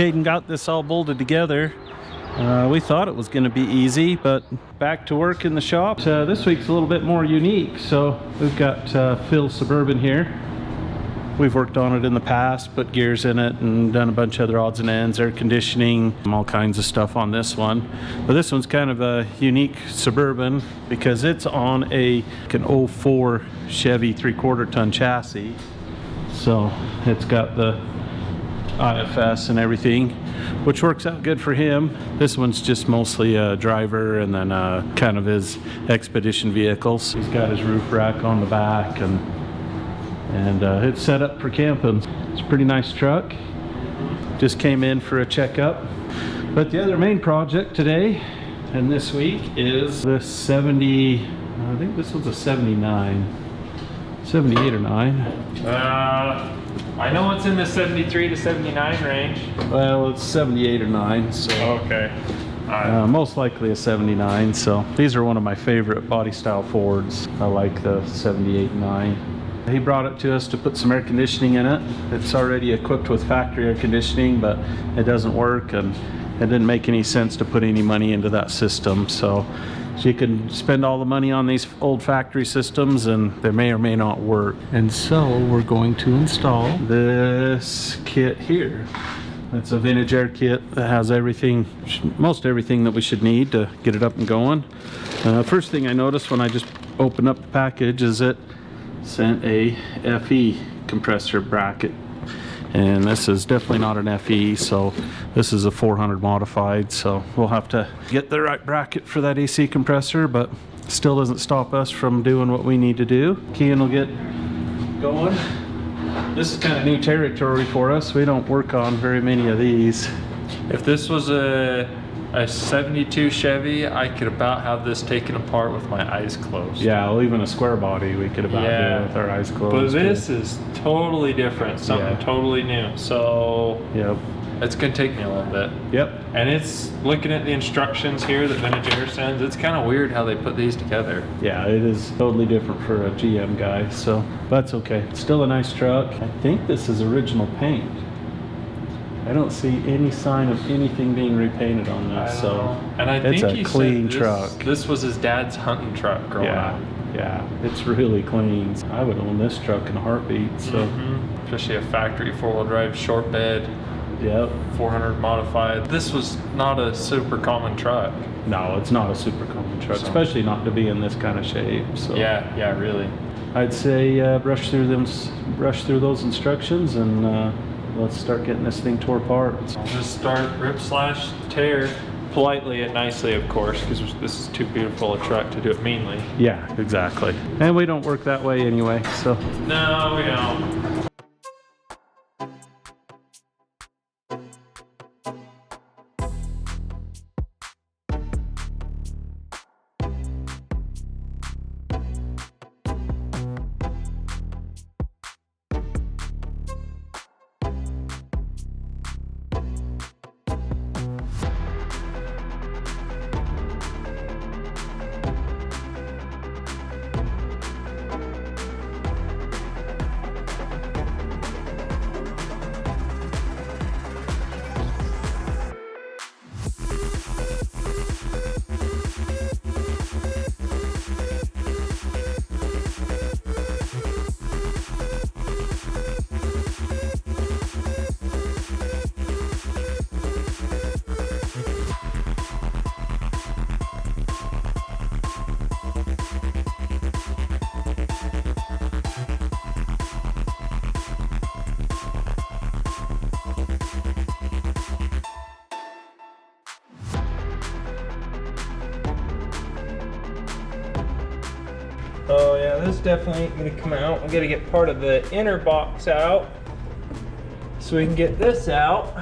Kaden got this all bolted together. We thought it was going to be easy, but back to work in the shop. This week's a little bit more unique. So we've got Phil's Suburban here. We've worked on it in the past, put gears in it and done a bunch of other odds and ends, air conditioning, all kinds of stuff on this one. But this one's kind of a unique Suburban because it's on an 04 Chevy 3/4 ton chassis. So it's got the IFS and everything, which works out good for him. This one's just mostly a driver and then kind of his expedition vehicles. He's got his roof rack on the back and it's set up for camping. It's a pretty nice truck. Just came in for a checkup. But the other main project today and this week is this 70, I think this was a 79, 78 or 9. I know it's in the 73 to 79 range. Well, it's 78 or 9, so. Okay. Most likely a 79, so these are one of my favorite body style Fords. I like the 78 9. He brought it to us to put some air conditioning in it. It's already equipped with factory air conditioning, but it doesn't work, and it didn't make any sense to put any money into that system. So you can spend all the money on these old factory systems and they may or may not work. And so we're going to install this kit here. It's a vintage air kit that has everything, most everything that we should need to get it up and going. First thing I noticed when I just opened up the package is it sent a FE compressor bracket. And this is definitely not an FE, so this is a 400 modified, so we'll have to get the right bracket for that AC compressor, but still doesn't stop us from doing what we need to do. Kian will get going. This is kind of new territory for us. We don't work on very many of these. If this was a 72 Chevy, I could about have this taken apart with my eyes closed. Yeah, well, even a square body we could about do it with our eyes closed. But this is totally different, something totally new. So yep, it's gonna take me a little bit. Yep. And it's looking at the instructions here that Vintage Air sends. It's kind of weird how they put these together. Yeah, it is totally different for a GM guy. So that's okay. It's still a nice truck. I think this is original paint. I don't see any sign of anything being repainted on this, so and I think it's a clean truck. This was his dad's hunting truck growing up. Yeah, it's really clean. I would own this truck in a heartbeat. So, especially a factory 4-wheel drive short bed. Yep. 400 modified. This was not a super common truck. No, it's not a super common truck, especially not to be in this kind of shape. So yeah, really. I'd say brush through those instructions and. Let's start getting this thing tore apart. I'll just start rip slash tear politely and nicely, of course, because this is too beautiful a truck to do it meanly. Yeah, exactly. And we don't work that way anyway, so. No, we don't. Oh yeah, this definitely ain't gonna come out. We gotta get part of the inner box out so we can get this out.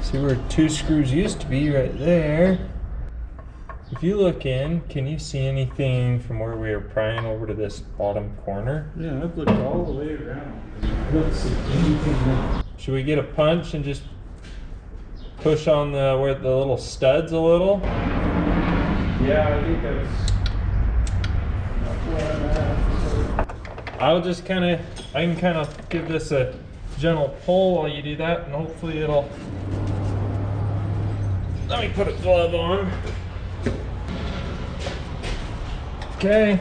See where 2 screws used to be right there. If you look in, can you see anything from where we were prying over to this bottom corner? Yeah, I've looked all the way around. I don't see anything there. Should we get a punch and just push on the where the little studs a little. Yeah, I think that's where I'm at. I'll just I can kind of give this a gentle pull while you do that, and hopefully it'll. Let me put a glove on. Okay.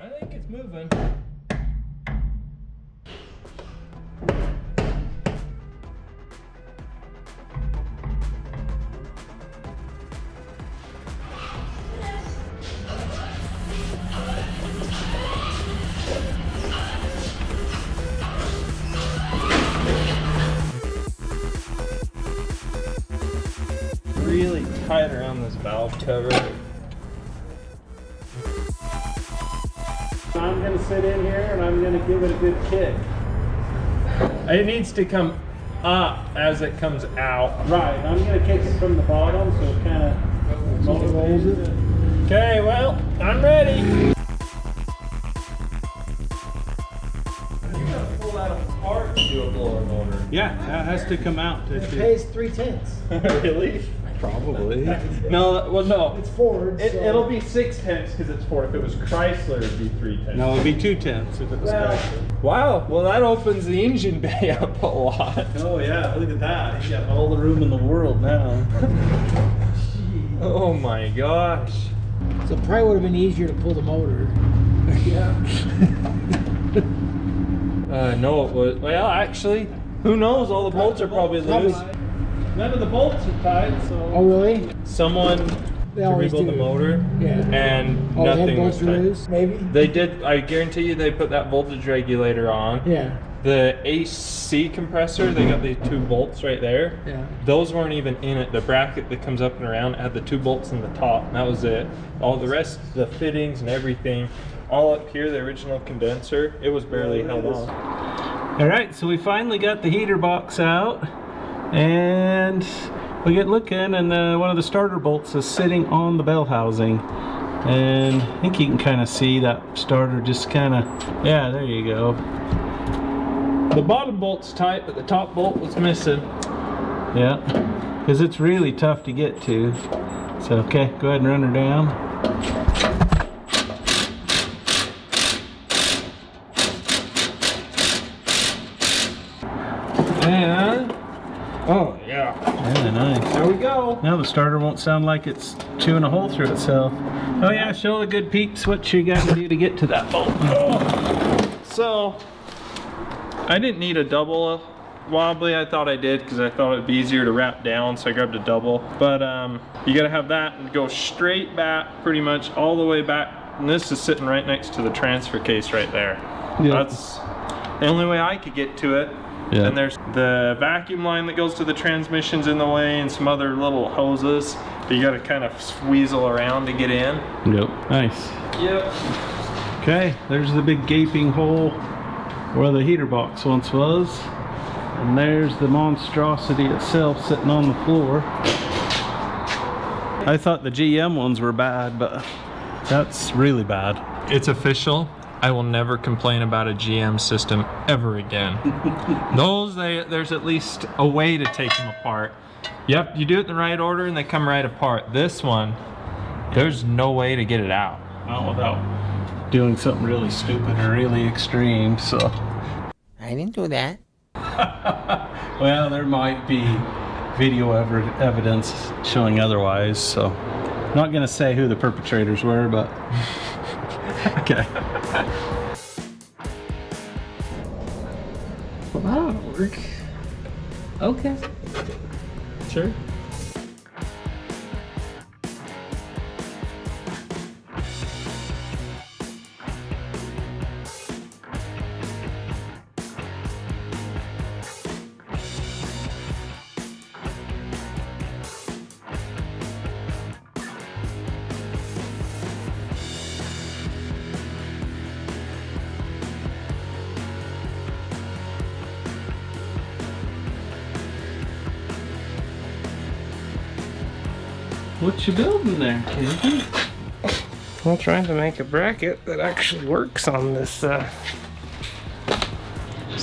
I think it's moving. Really tight around this valve cover. I'm gonna sit in here and I'm gonna give it a good kick. It needs to come up as it comes out. Right, I'm gonna kick it from the bottom so it kind of rolls it. Okay, well, I'm ready. You gotta pull that apart to do a blower motor. Yeah, that has to come out. It pays 3/10. Really? Probably. No, well, no. It's Ford. So. It'll be 6/10 because it's Ford. If it was Chrysler, it'd be 3/10. No, it'd be 2/10 if it was Chrysler. Wow, well, that opens the engine bay up a lot. Oh yeah, look at that. You got all the room in the world now. Oh my gosh. So it probably would have been easier to pull the motor. Yeah. No, it was. Well, actually, who knows? All the bolts are probably loose. None of the bolts are tight, so. Oh, really? Someone They always rebuilt the do. motor, Yeah. and Oh, the head nothing was bolts are tight. loose, maybe? They did. I guarantee you, they put that voltage regulator on. Yeah. The AC compressor, they got these 2 bolts right there. Yeah. Those weren't even in it. The bracket that comes up and around had the 2 bolts in the top, and that was it. All the rest, the fittings and everything, all up here, the original condenser, it was barely held on. All right, so we finally got the heater box out, and we get looking, and one of the starter bolts is sitting on the bell housing, and I think you can kind of see that starter just kind of, yeah, there you go. The bottom bolt's tight, but the top bolt was missing. Yeah, because it's really tough to get to. So, okay, go ahead and run her down. And, oh yeah. Yeah, nice. There we go. Now the starter won't sound like it's chewing a hole through itself. Oh yeah, show the good peeps what you got to do to get to that bolt. So, I didn't need a double wobbly. I thought I did because I thought it'd be easier to wrap down, so I grabbed a double. But you gotta have that and go straight back, pretty much all the way back. And this is sitting right next to the transfer case right there. Yeah. That's the only way I could get to it. Yeah. And there's the vacuum line that goes to the transmissions in the way, and some other little hoses that you gotta kind of weasel around to get in. Yep. Nice. Yep. Okay, there's the big gaping hole where the heater box once was. And there's the monstrosity itself sitting on the floor. I thought the GM ones were bad, but that's really bad. It's official. I will never complain about a GM system ever again. There's at least a way to take them apart. Yep, you do it in the right order and they come right apart. This one, there's no way to get it out. Not without doing something really stupid or really extreme, so. I didn't do that. Well, there might be video evidence showing otherwise, so. I'm not gonna say who the perpetrators were, but. Okay. Well, that'll work. Okay. Sure. What you building there, Kaden? I'm trying to make a bracket that actually works on this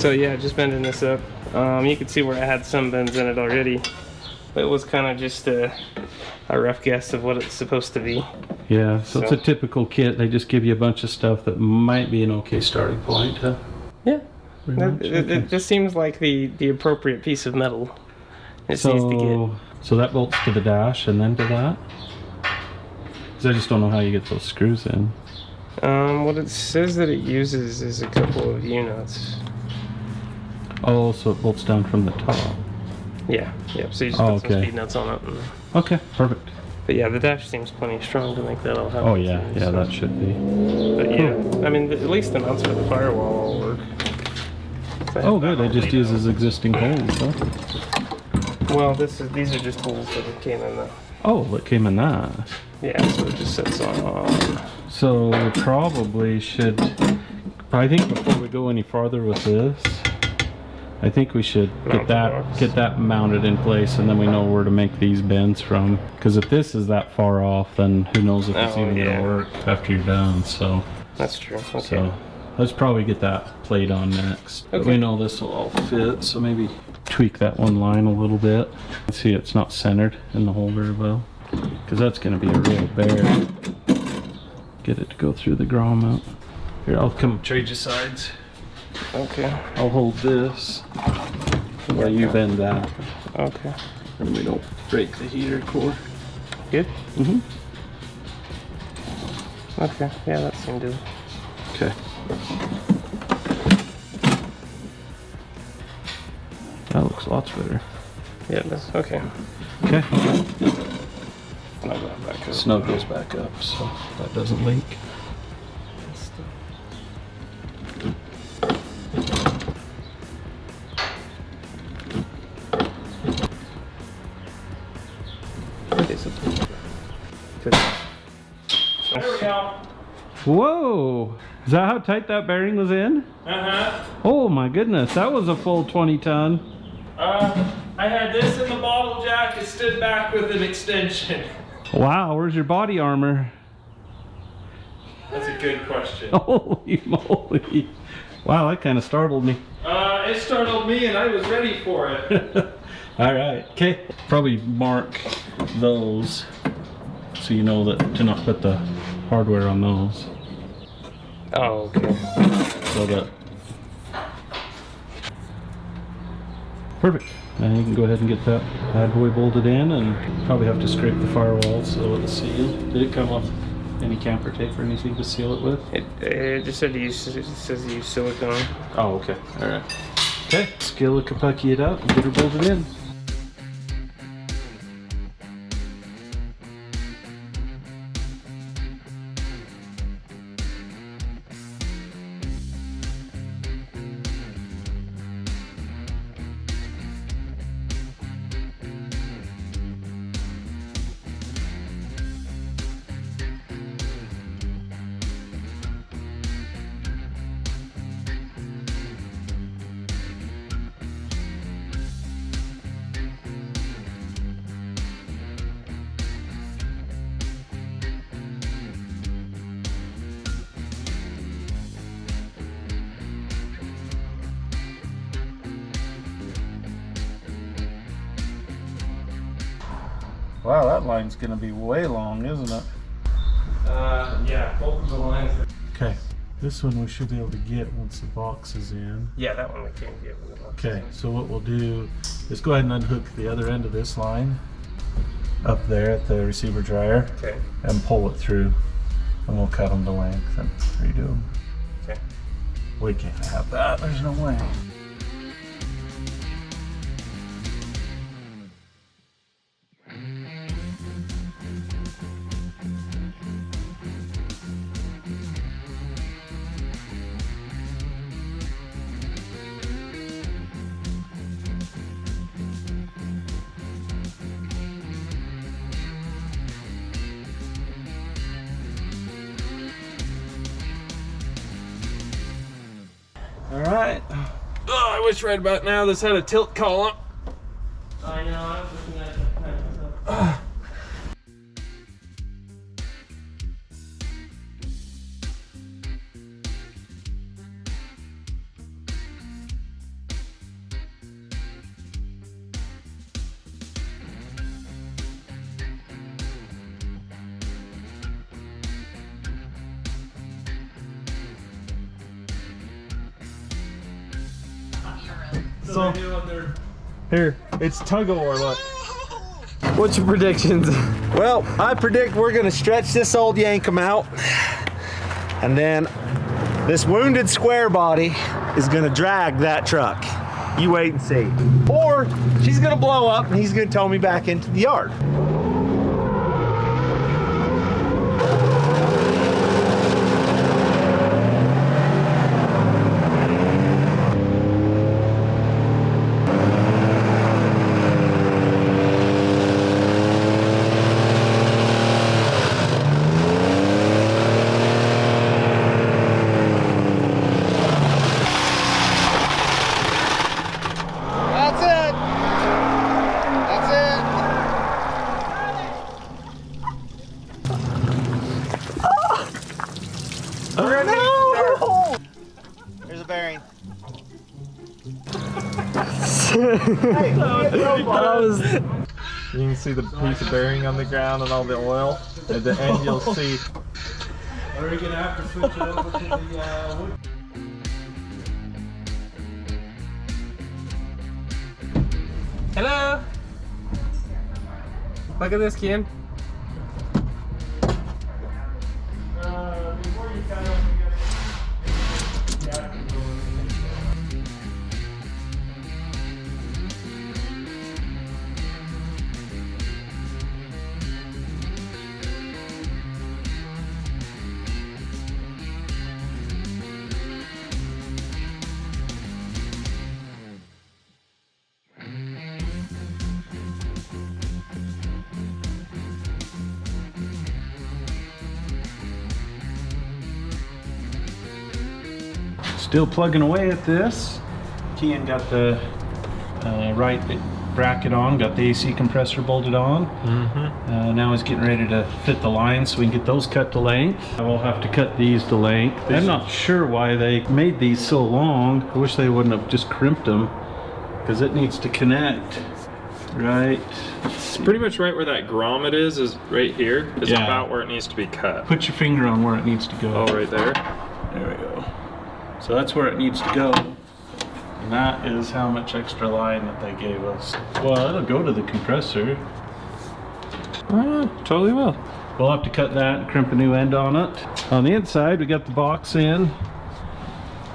So yeah, just bending this up. You can see where I had some bends in it already. It was kind of just a rough guess of what it's supposed to be. Yeah, so it's a typical kit. They just give you a bunch of stuff that might be an okay starting point. Huh? Yeah, Pretty much, okay. it just seems like the appropriate piece of metal. It seems to get. So that bolts to the dash and then to that? Because I just don't know how you get those screws in. What it says that it uses is a couple of U-nuts. Oh, so it bolts down from the top. Yeah, yep. So you just put some speed nuts on it. And, Okay, perfect. but yeah, the dash seems plenty strong to make that all happen. Oh yeah, yeah, that should be. But yeah, I mean, at least the nuts for the firewall all work. So Oh good, they just use his existing holes, huh? Well, these are just holes that came in the. Oh, it came in that. Yeah, so it just sits on. So we probably should, I think before we go any farther with this, I think we should get that mounted in place, and then we know where to make these bends from. Because if this is that far off, then who knows if it's even gonna work after you're done. So that's true. Okay. So let's probably get that plate on next. Okay. But we know this will all fit, so maybe tweak that one line a little bit. See, it's not centered in the hole very well, because that's gonna be a real bear. Get it to go through the grommet. Here, I'll come trade you sides. Okay. I'll hold this while you bend that, Okay. and we don't break the heater core. Good? Mm-hmm. Okay. Yeah, that seemed to. Okay. That looks lots better. Yeah, it does. Okay. Okay. Snug that back up. Snug goes back up, so that doesn't leak. There we go. Whoa! Is that how tight that bearing was in? Uh-huh. Oh my goodness, that was a full 20 ton. I had this in the bottle jack. It stood back with an extension. Wow, where's your body armor? That's a good question. Holy moly. Wow, that kind of startled me. It startled me and I was ready for it. All right, okay. Probably mark those so you know that to not put the hardware on those. Oh, okay. So that. Perfect. And you can go ahead and get that bad boy bolted in, and probably have to scrape the firewall so it's sealed. Did it come with any camper tape or anything to seal it with? It just said it says use silicone. Oh, okay. All right. Okay. Skillicapucky it up and get her bolted in. Wow, that line's gonna be way long, isn't it? Yeah, both of the lines. Okay, this one we should be able to get once the box is in. Yeah, that one we can't get. Okay, so what we'll do is go ahead and unhook the other end of this line up there at the receiver dryer. Okay. And pull it through, and we'll cut them to length and redo them. Okay. We can't have that, there's no way. All right. Oh, I wish right about now this had a tilt column. I know. I was looking at that kind of stuff. So here, it's tug of war. Look. What's your predictions? Well, I predict we're gonna stretch this old Yankum out, and then this wounded square body is gonna drag that truck. You wait and see. Or she's gonna blow up and he's gonna tow me back into the yard. There's a bearing. You can see the piece of bearing on the ground and all the oil. At the end, you'll see. Are we gonna have to switch it over to the wood? Hello! Look at this, Ken. Before you cut them, you gotta. Still plugging away at this. Kian got the right bracket on, got the AC compressor bolted on. Now he's getting ready to fit the lines so we can get those cut to length. I will have to cut these to length. I'm not sure why they made these so long. I wish they wouldn't have just crimped them, because it needs to connect right. It's pretty much right where that grommet is right here. Is Yeah. about where it needs to be cut. Put your finger on where it needs to go. Oh, right there. There we go. So that's where it needs to go. And that is how much extra line that they gave us. Well, it'll go to the compressor. Totally will. We'll have to cut that and crimp a new end on it. On the inside, we got the box in.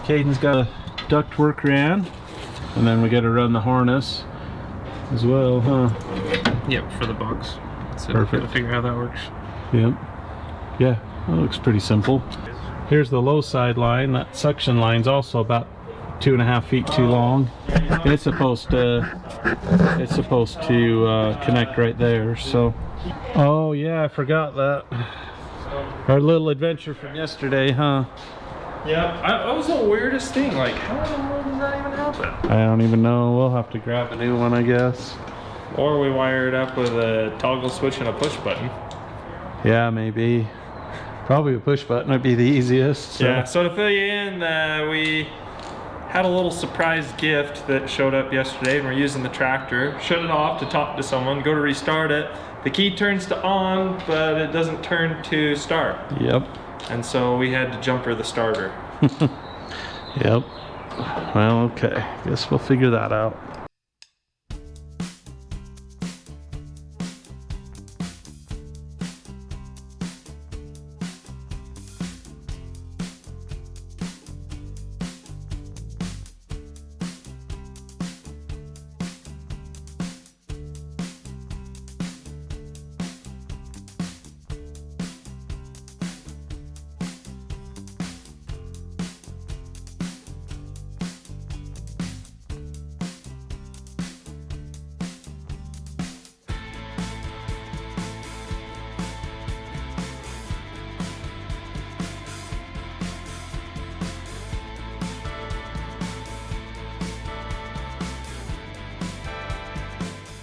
Caden's got a duct work ran. And then we got to run the harness as well, huh? Yep, for the box. So Perfect. to figure out how that works. Yep. Yeah, that looks pretty simple. Here's the low side line. That suction line's also about 2.5 feet too long. And it's supposed to connect right there. So, oh yeah, I forgot that. Our little adventure from yesterday, huh? Yeah, that was the weirdest thing. Like, how in the world did that even happen? I don't even know. We'll have to grab a new one, I guess. Or we wired it up with a toggle switch and a push button. Yeah, maybe. Probably a push button would be the easiest. So. Yeah, so to fill you in, we had a little surprise gift that showed up yesterday, and we're using the tractor. Shut it off to talk to someone, go to restart it. The key turns to on, but it doesn't turn to start. Yep. And so we had to jumper the starter. Yep. Well, okay. Guess we'll figure that out.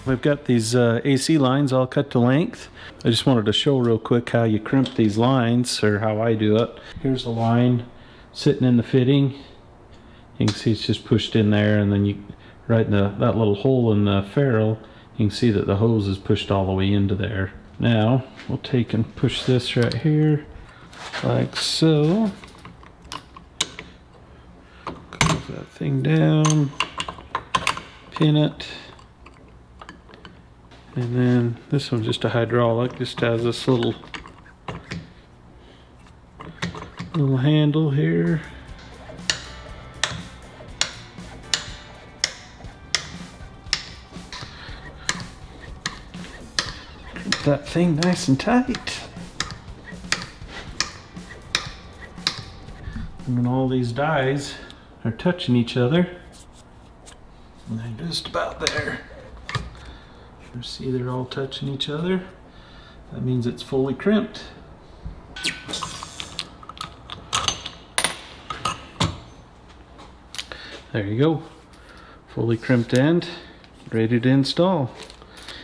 We've got these AC lines all cut to length. I just wanted to show real quick how you crimp these lines, or how I do it. Here's a line sitting in the fitting. You can see it's just pushed in there, and then you right in that little hole in the ferrule, you can see that the hose is pushed all the way into there. Now we'll take and push this right here like so. Close that thing down. pin it. And then this one's just a hydraulic, just has this little handle here. Keep that thing nice and tight. And then all these dies are touching each other. And they're just about there. You see they're all touching each other. That means it's fully crimped. There you go. Fully crimped end, ready to install.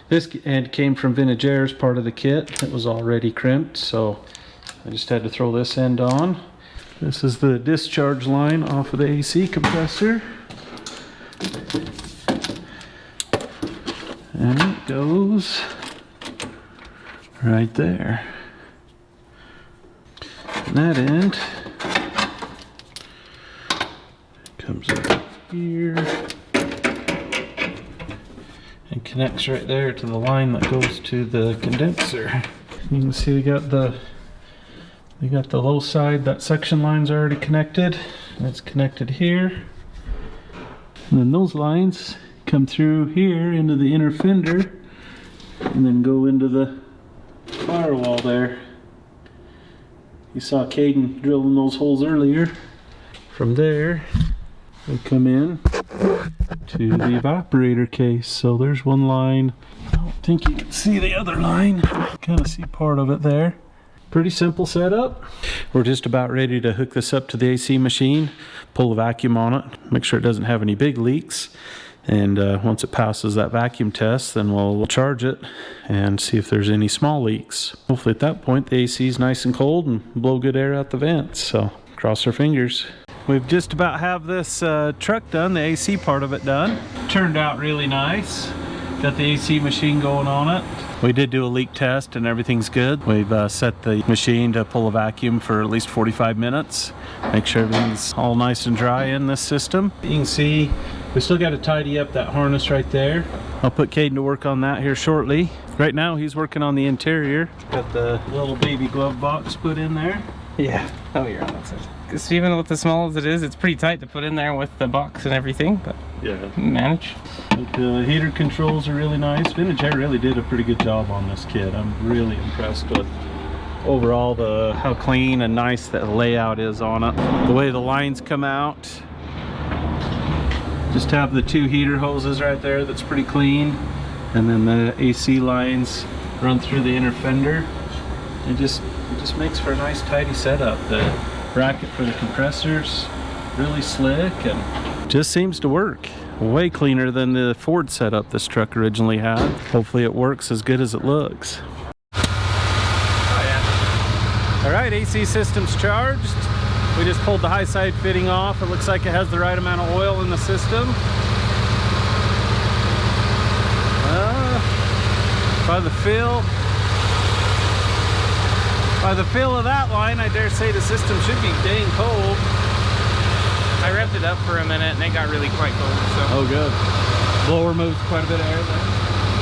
This end came from Vinagera's part of the kit. It was already crimped, so I just had to throw this end on. This is the discharge line off of the AC compressor. And it goes right there. And that end comes up here and connects right there to the line that goes to the condenser. You can see we got the low side, that section line's already connected. And it's connected here. And then those lines come through here into the inner fender and then go into the firewall there. You saw Kaden drilling those holes earlier. From there, they come in to the evaporator case. So there's one line. I don't think you can see the other line. Kind of see part of it there. Pretty simple setup. We're just about ready to hook this up to the AC machine, pull the vacuum on it, make sure it doesn't have any big leaks. And once it passes that vacuum test, then we'll charge it and see if there's any small leaks. Hopefully at that point the AC is nice and cold and blow good air out the vents. So cross our fingers. We've just about have this truck done, the AC part of it done. Turned out really nice. Got the AC machine going on it. We did do a leak test and everything's good. We've set the machine to pull a vacuum for at least 45 minutes. Make sure everything's all nice and dry in this system. You can see we still got to tidy up that harness right there. I'll put Kaden to work on that here shortly. Right now he's working on the interior. Got the little baby glove box put in there. Yeah. Oh, you're on that side. Because even with as small as it is, it's pretty tight to put in there with the box and everything, but Yeah. manage. But the heater controls are really nice. Vinagera really did a pretty good job on this kit. I'm really impressed with overall how clean and nice the layout is on it. The way the lines come out. Just have the two heater hoses right there, that's pretty clean. And then the AC lines run through the inner fender. It just makes for a nice tidy setup. The bracket for the compressors, really slick and just seems to work. Way cleaner than the Ford setup this truck originally had. Hopefully it works as good as it looks. Oh, yeah. All right, AC system's charged. We just pulled the high side fitting off. It looks like it has the right amount of oil in the system. By the feel of that line, I dare say the system should be dang cold. I revved it up for a minute and it got really quite cold, so. Oh, good. Blower moves quite a bit of air there.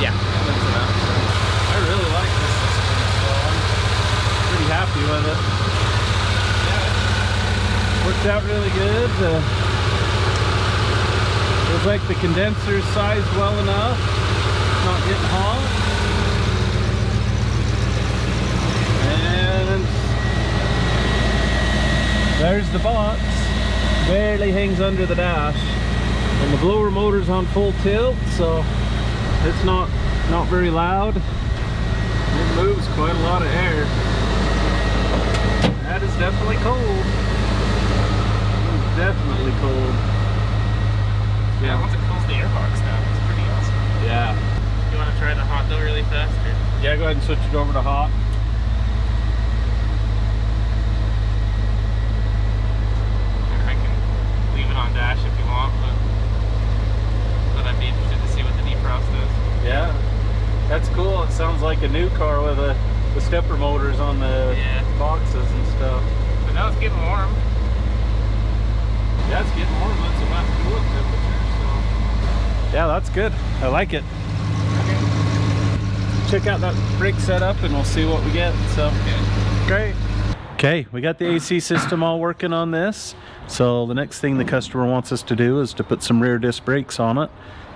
Yeah, that's enough. I really like this system, so I'm pretty happy with it. Worked out really good. Looks like the condenser's sized well enough. It's not getting hot. And there's the box. Barely hangs under the dash. And the blower motor's on full tilt, so it's not very loud. It moves quite a lot of air. That is definitely cold. Definitely cold. Yeah, once it cools the airbox down, it's pretty awesome. Yeah. You want to try the hot though really fast? Or? Yeah, go ahead and switch it over to hot. I can leave it on dash if you want, but I'd be interested to see what the defrost is. Yeah. That's cool. It sounds like a new car with the stepper motors on the boxes and stuff. But now it's getting warm. Yeah, it's getting warm. That's about cooling temperature, so Yeah, that's good. I like it. Check out that brake setup and we'll see what we get. So, great. Okay, we got the AC system all working on this. So the next thing the customer wants us to do is to put some rear disc brakes on it.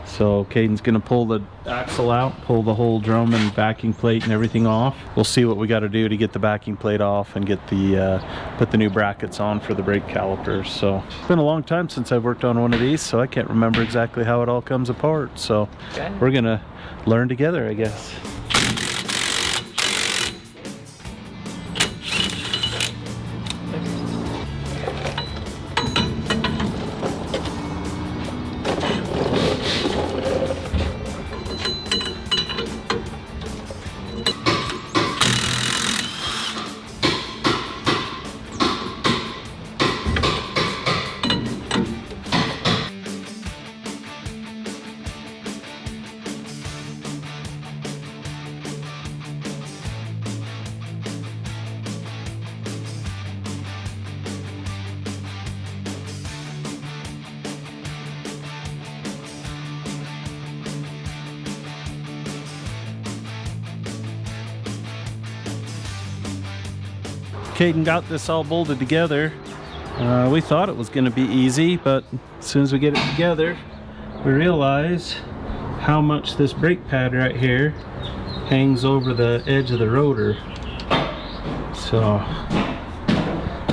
So Kaden's gonna pull the axle out, pull the whole drum and backing plate and everything off. We'll see what we got to do to get the backing plate off and get the put the new brackets on for the brake calipers. So it's been a long time since I've worked on one of these, so I can't remember exactly how it all comes apart. So we're gonna learn together, I guess. Kaden got this all bolted together. We thought it was going to be easy, but as soon as we get it together, we realize how much this brake pad right here hangs over the edge of the rotor. So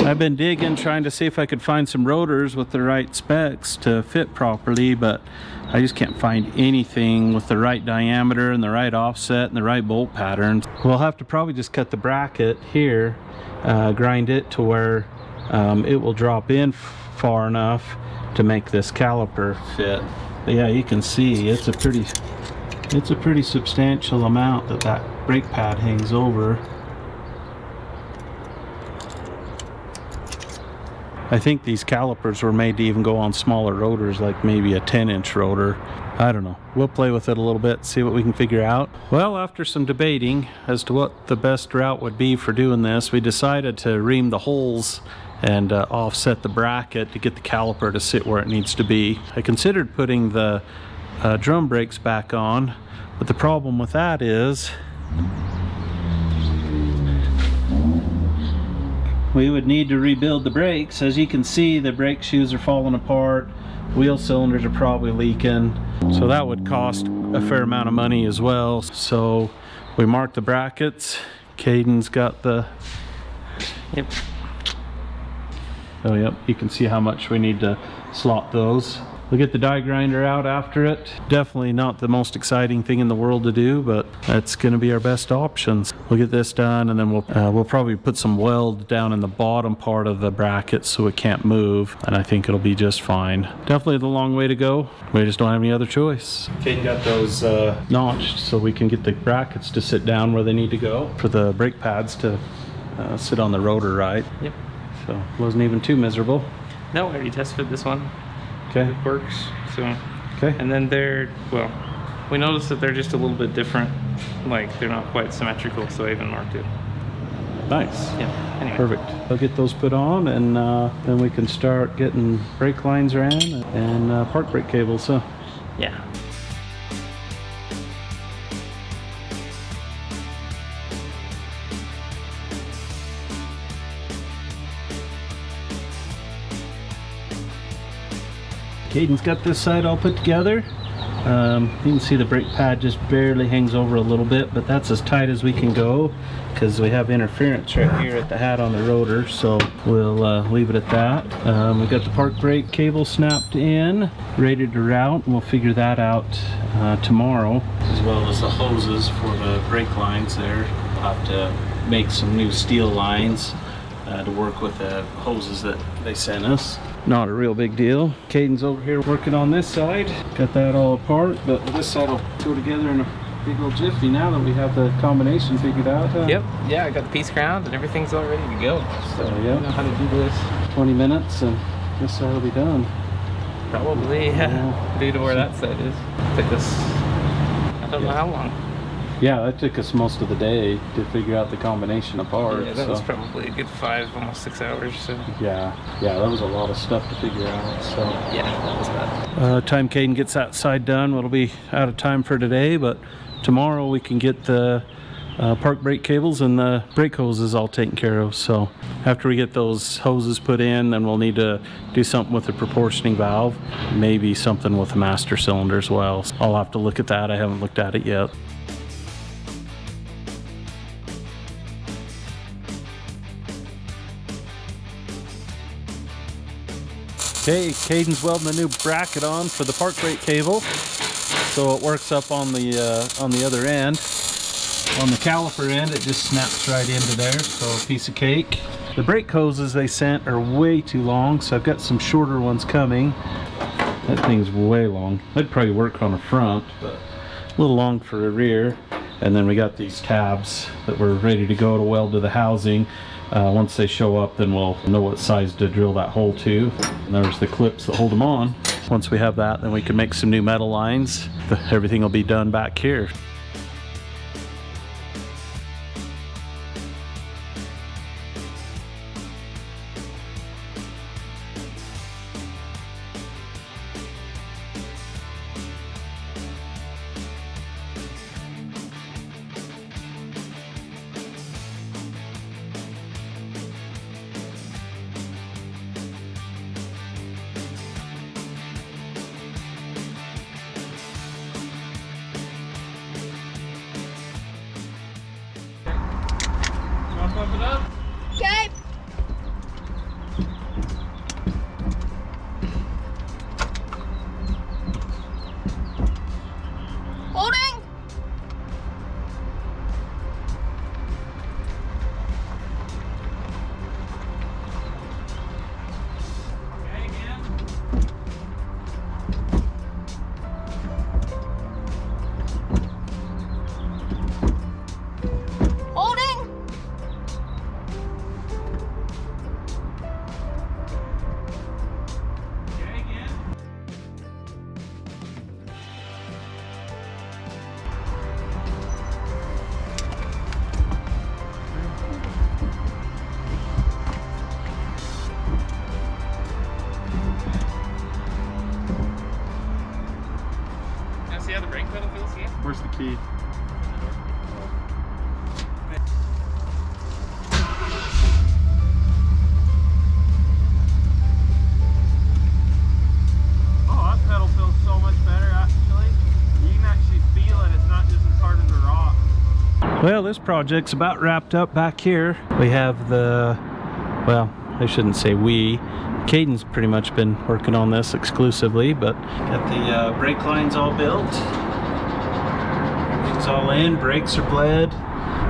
I've been digging, trying to see if I could find some rotors with the right specs to fit properly, but I just can't find anything with the right diameter and the right offset and the right bolt patterns. We'll have to probably just cut the bracket here, grind it to where it will drop in far enough to make this caliper fit. But yeah, you can see it's a pretty substantial amount that brake pad hangs over. I think these calipers were made to even go on smaller rotors, like maybe a 10-inch rotor. I don't know. We'll play with it a little bit, see what we can figure out. Well, after some debating as to what the best route would be for doing this, we decided to ream the holes and offset the bracket to get the caliper to sit where it needs to be. I considered putting the drum brakes back on, but the problem with that is we would need to rebuild the brakes. As you can see, the brake shoes are falling apart, wheel cylinders are probably leaking, so that would cost a fair amount of money as well. So we marked the brackets. Kaden's got the oh yep, you can see how much we need to slot those. We'll get the die grinder out after it. Definitely not the most exciting thing in the world to do, but that's going to be our best options. We'll get this done, and then we'll probably put some weld down in the bottom part of the bracket so it can't move, and I think it'll be just fine. Definitely the long way to go. We just don't have any other choice. Kaden got those notched so we can get the brackets to sit down where they need to go for the brake pads to sit on the rotor right. Yep. So it wasn't even too miserable. No, I already tested this one. Okay. It works. So. Okay. And then we noticed that they're just a little bit different. Like they're not quite symmetrical, so I even marked it. Nice. Yeah. Anyway. Perfect. I'll get those put on, and then we can start getting brake lines ran and park brake cables. So. Yeah. Kaden's got this side all put together. You can see the brake pad just barely hangs over a little bit, but that's as tight as we can go because we have interference right here at the head on the rotor, so we'll leave it at that. We got the park brake cable snapped in, ready to route, and we'll figure that out tomorrow, as well as the hoses for the brake lines there. We'll have to make some new steel lines to work with the hoses that they sent us. Not a real big deal. Kaden's over here working on this side. Got that all apart, but this side will go together in a big old jiffy now that we have the combination figured out. Yep. Yeah, I got the piece ground and everything's all ready to go. So yeah, I know how to do this. 20 minutes and this side will be done. Probably, yeah. Due to where that side is. Take this, I don't know how long. Yeah, that took us most of the day to figure out the combination of parts. Yeah, that was probably a good 5, almost 6 hours. So yeah, that was a lot of stuff to figure out. So yeah, that was bad. time Kaden gets that side done, it'll be out of time for today, but tomorrow we can get the park brake cables and the brake hoses all taken care of. So after we get those hoses put in, then we'll need to do something with the proportioning valve, maybe something with the master cylinder as well. So I'll have to look at that. I haven't looked at it yet. Okay, Caden's welding a new bracket on for the park brake cable, so it works up on the other end. On the caliper end, it just snaps right into there, so a piece of cake. The brake hoses they sent are way too long, so I've got some shorter ones coming. That thing's way long. That'd probably work on the front, but a little long for the rear. And then we got these tabs that we're ready to go to weld to the housing. Once they show up, then we'll know what size to drill that hole to. And there's the clips that hold them on. Once we have that, then we can make some new metal lines. Everything will be done back here. Pump it up. Okay. Holding. Okay, again. Holding. Okay, again. Now see how the brake pedal feels here? Where's the key? Oh, that pedal feels so much better actually. You can actually feel it, it's not just as hard as a rock. Well, this project's about wrapped up back here. We have the, well, I shouldn't say we. Caden's pretty much been working on this exclusively, but got the brake lines all built. Everything's all in, brakes are bled.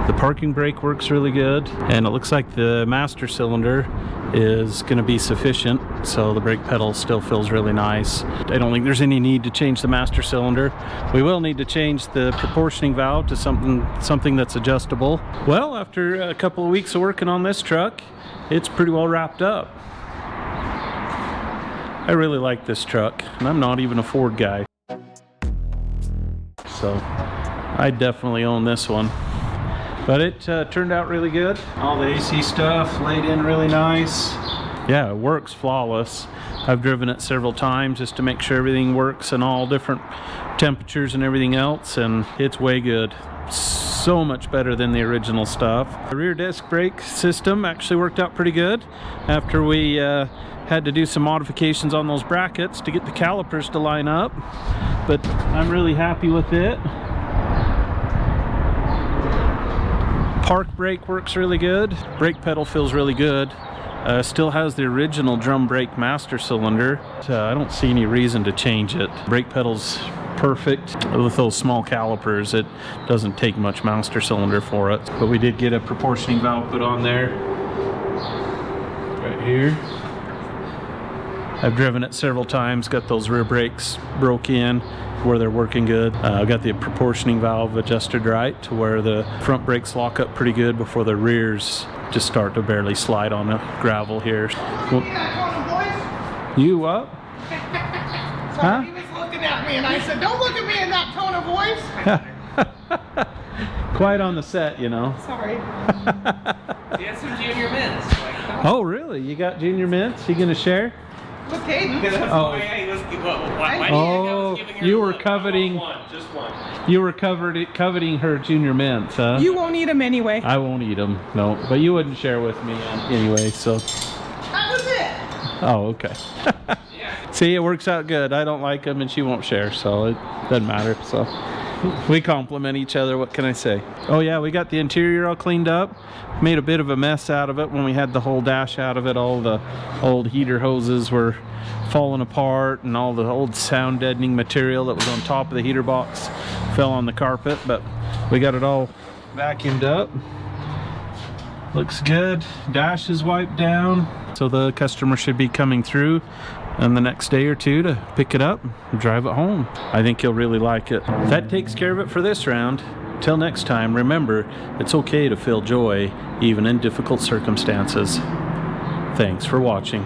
The parking brake works really good, and it looks like the master cylinder is going to be sufficient, so the brake pedal still feels really nice. I don't think there's any need to change the master cylinder. We will need to change the proportioning valve to something that's adjustable. Well, after a couple of weeks of working on this truck, it's pretty well wrapped up. I really like this truck, and I'm not even a Ford guy, so I definitely own this one. But it turned out really good. All the AC stuff laid in really nice. Yeah, it works flawless. I've driven it several times just to make sure everything works in all different temperatures and everything else, and it's way good. So much better than the original stuff. The rear disc brake system actually worked out pretty good after we had to do some modifications on those brackets to get the calipers to line up, but I'm really happy with it. Park brake works really good. Brake pedal feels really good. Still has the original drum brake master cylinder. I don't see any reason to change it. Brake pedal's perfect. With those small calipers, it doesn't take much master cylinder for it. But we did get a proportioning valve put on there. Right here. I've driven it several times, got those rear brakes broke in where they're working good. I've got the proportioning valve adjusted right to where the front brakes lock up pretty good before the rears just start to barely slide on the gravel here. Well, you what? Sorry, he was looking at me and I said, don't look at me in that tone of voice. Quite on the set, you know. Sorry. He has some junior mints. Like, Oh, really? You got junior mints? You gonna share? with Kaden. That's Oh. why he was, why do you think I Oh, was giving her you a were look? coveting. Just one. You were coveting her junior mints, huh? You won't eat them anyway. I won't eat them. No, but you wouldn't share with me anyway. So. That was it. Oh, okay. See, it works out good. I don't like them, and she won't share, so it doesn't matter. So we complement each other. What can I say? Oh yeah, we got the interior all cleaned up. Made a bit of a mess out of it when we had the whole dash out of it. All the old heater hoses were falling apart, and all the old sound deadening material that was on top of the heater box fell on the carpet. But we got it all vacuumed up. Looks good. Dash is wiped down. So the customer should be coming through in the next day or two to pick it up and drive it home. I think you'll really like it. That takes care of it for this round. Till next time, remember, it's okay to feel joy even in difficult circumstances. Thanks for watching.